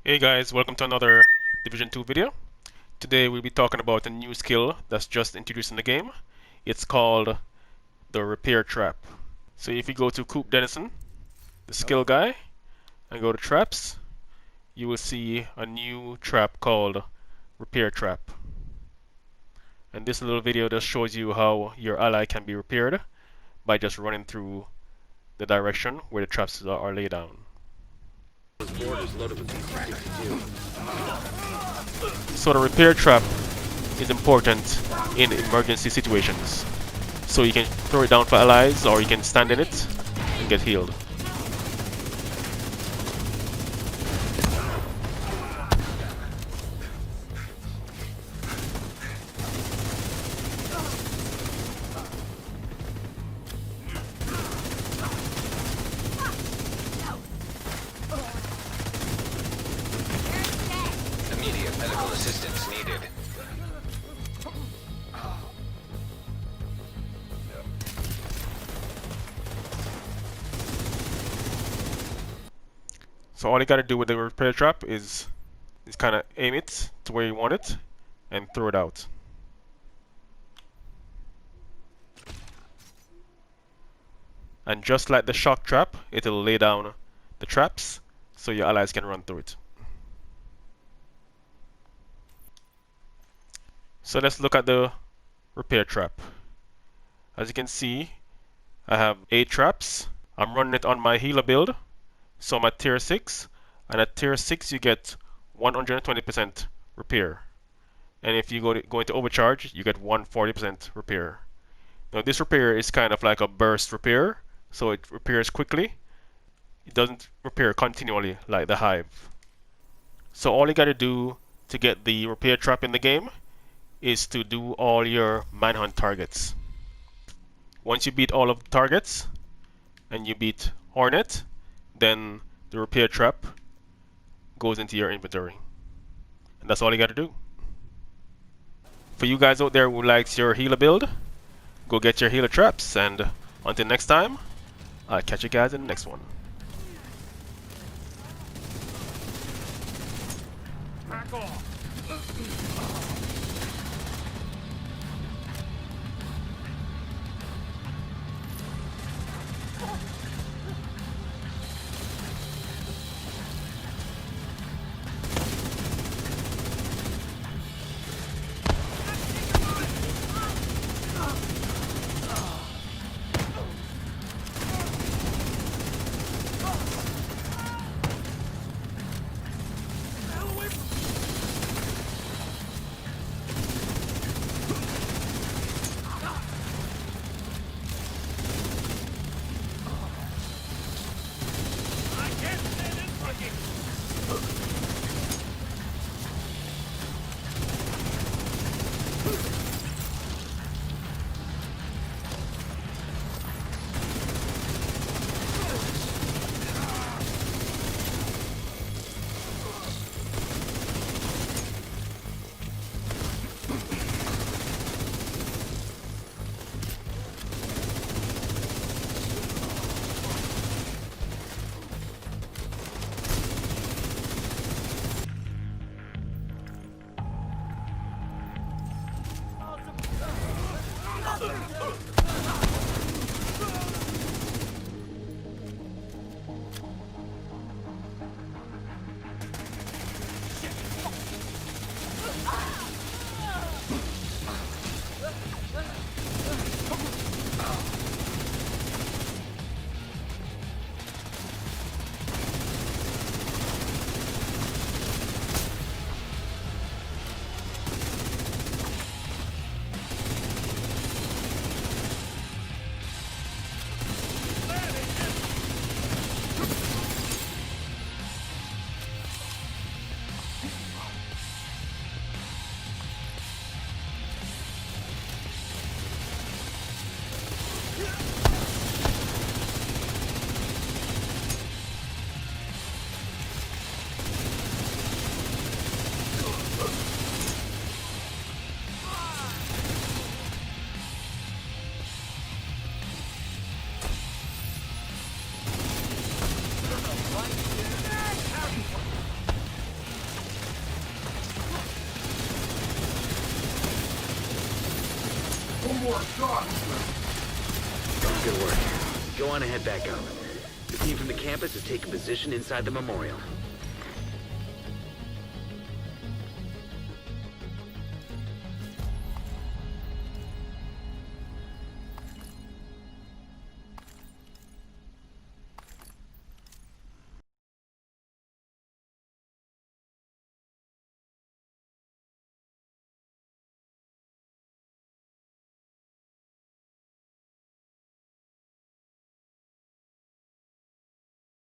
Hey guys, welcome to another Division 2 video. Today we'll be talking about a new skill that's just introduced in the game. It's called the Repair Trap. So if you go to Coop Denison, the skill guy, and go to Traps, you will see a new trap called Repair Trap. And this little video just shows you how your ally can be repaired by just running through the direction where the traps are laid down. So the repair trap is important in emergency situations. So you can throw it down for allies or you can stand in it and get healed. Immediate medical assistance needed. So all you gotta do with the repair trap is kind of aim it to where you want it and throw it out. And just like the shock trap, it'll lay down the traps so your allies can run through it. So let's look at the repair trap. As you can see, I have 8 traps. I'm running it on my healer build, so I'm at tier 6, and at tier 6 you get 120% repair. And if you go into overcharge, you get 140% repair. Now this repair is kind of like a burst repair, so it repairs quickly. It doesn't repair continually like the Hive. So all you gotta do to get the repair trap in the game is to do all your manhunt targets. Once you beat all of the targets and you beat Hornet, then the repair trap goes into your inventory. And that's all you gotta do. For you guys out there who likes your healer build, go get your healer traps, and until next time, I'll catch you guys in the next one. Back off. Good work. Go on and head back up. The team from the campus has taken position inside the memorial.